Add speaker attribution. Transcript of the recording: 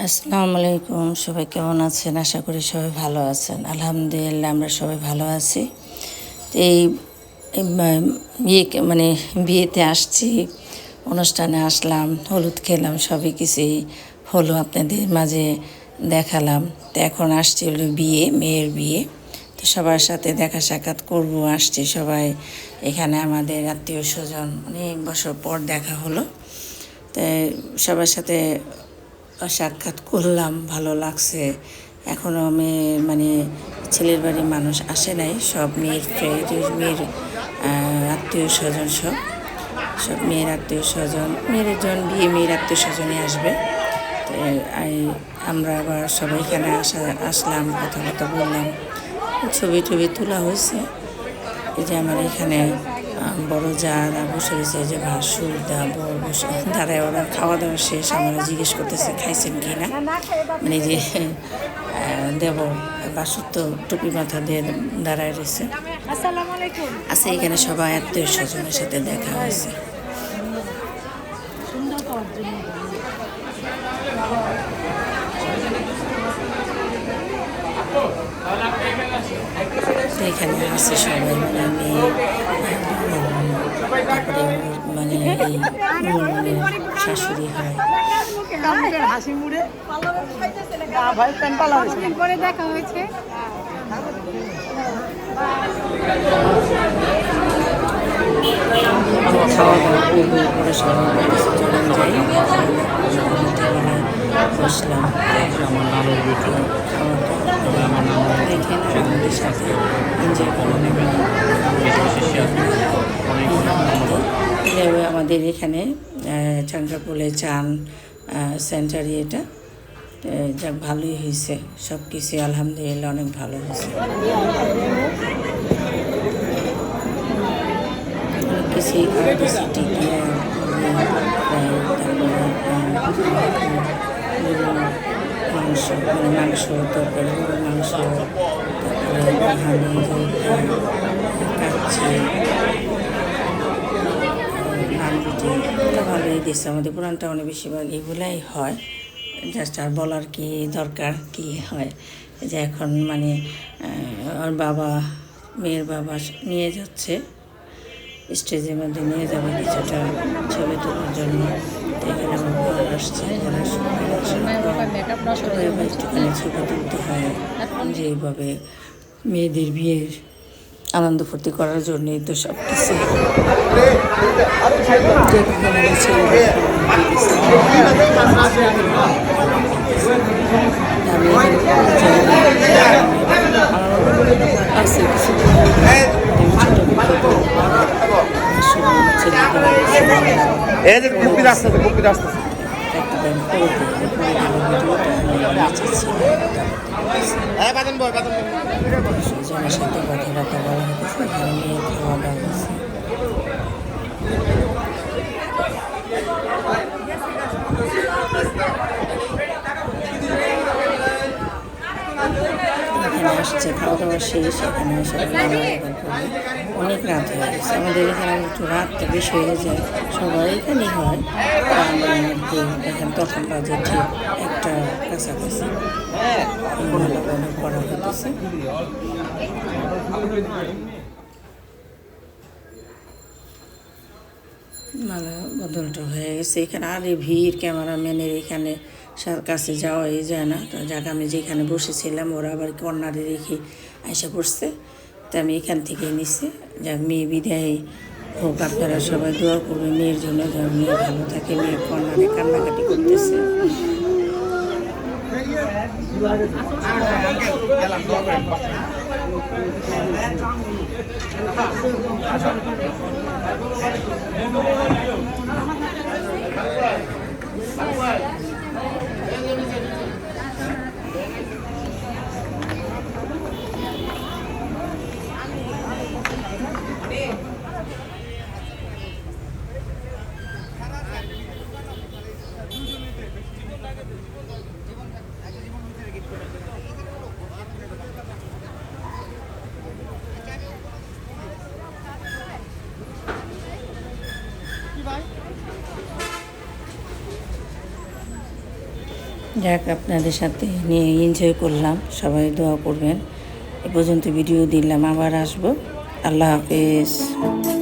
Speaker 1: আসসালামু আলাইকুম, সবাই কেমন আছেন? আশা করি সবাই ভালো আছেন। আলহামদুলিল্লাহ আমরা সবাই ভালো আছি। তো মানে বিয়েতে আসছি, অনুষ্ঠানে আসলাম, হলুদ খেলাম, সবই কিছুই হলো, আপনাদের মাঝে দেখালাম। তো এখন আসছি হলো মেয়ের বিয়ে। তো সবার সাথে দেখা সাক্ষাৎ করবো, আসছি সবাই এখানে, আমাদের আত্মীয় স্বজন, অনেক বছর পর দেখা হলো। তো সবার সাথে সাক্ষাৎ করলাম, ভালো লাগছে। এখনও মানে ছেলের বাড়ির মানুষ আসে নাই, সব মেয়ের মেয়ের আত্মীয় স্বজন, সব মেয়ের আত্মীয় স্বজন, মেয়ের আত্মীয় স্বজনই আসবে। তো আমরা আবার সবাই এখানে আসলাম, কথা বললাম, ছবি টবি তোলা হয়েছে। এই যে আমার এখানে বড় যারা বসে রয়েছে, যে ভাসুর বড় বসে দাঁড়ায়, ওরা খাওয়া দাওয়া শেষ, আমরা জিজ্ঞেস করতেছে খাইছেন কি না। মানে যে দেবর বাসুর তো টুপি মাথা দিয়ে দাঁড়ায় রয়েছে। আচ্ছা, এখানে সবাই আত্মীয় স্বজনের সাথে দেখা হয়েছে। এখানে আছে সবাই, মানে মেয়ে, তারপরে মানে এই শাশুড়ি হয়।
Speaker 2: হাসি মুড়ে পরে দেখা হয়েছে।
Speaker 1: খাওয়া দাওয়া করবো, করে সবাই চলেন যাই, বসলাম, আমাদের সাথে এনজয় করলাম। আমাদের এখানে চাংরাপোলে চান সেন্টারি, এটা যাক ভালোই হয়েছে, সব কিছু আলহামদুলিল্লাহ অনেক ভালো হয়েছে। অনেক কিছুই খাওয়া টিকিয়া, মাংস, মানে মাংস, তরকারি, মাংস, তারপরে হানি, কাচ্চি, নান রুটি, এটা ভালোই দিচ্ছে। আমাদের পুরানটা অনেক বেশিরভাগ এগুলাই হয়, জাস্ট আর বলার কি দরকার, কি হয় যে এখন মানে ওর বাবা, মেয়ের বাবা নিয়ে যাচ্ছে, স্টেজের মধ্যে নিয়ে যাবে কিছুটা ছবি তোলার জন্য। এখানে আমার ঘর আসছে, একটুখানি ছবি তুলতে হয়, যেইভাবে মেয়েদের বিয়ের আনন্দ ফুর্তি করার জন্যই তো সব কিছু। জনের সাথে কথাবার্তা বলা হতেছে, এখানে নিয়ে খাওয়া দাওয়া হয়েছে। এখানে আসছে, খাওয়া দাওয়া শেষ, এখানে সব অনেক রাত হয়ে গেছে। আমাদের এখানে একটু রাতটা বেশি হয়ে যায়, সবাই এখানেই হয়। এখানে তখন বাজে ঠিক একটা কাছাকাছি মালা বদল করা হতেছে। মালা বদলটা হয়ে গেছে এখানে, আর এই ভিড়, ক্যামেরাম্যানের এখানে কাছে যাওয়াই যায় না। তো যাক, আমি যেখানে বসেছিলাম ওরা আবার কর্নারে রেখে আইসা পড়ছে, তো আমি এখান থেকেই নিচ্ছি। যাক, মেয়ে বিদায় হোক, আপনারা সবাই দোয়া করবেন মেয়ের জন্য, যেন মেয়ে ভালো থাকে। মেয়ে কর্নারে কান্নাকাটি করতেছে। যাক, আপনাদের সাথে নিয়ে এনজয় করলাম, সবাই দোয়া করবেন। এ পর্যন্ত ভিডিও দিলাম, আবার আসবো। আল্লাহ হাফেজ।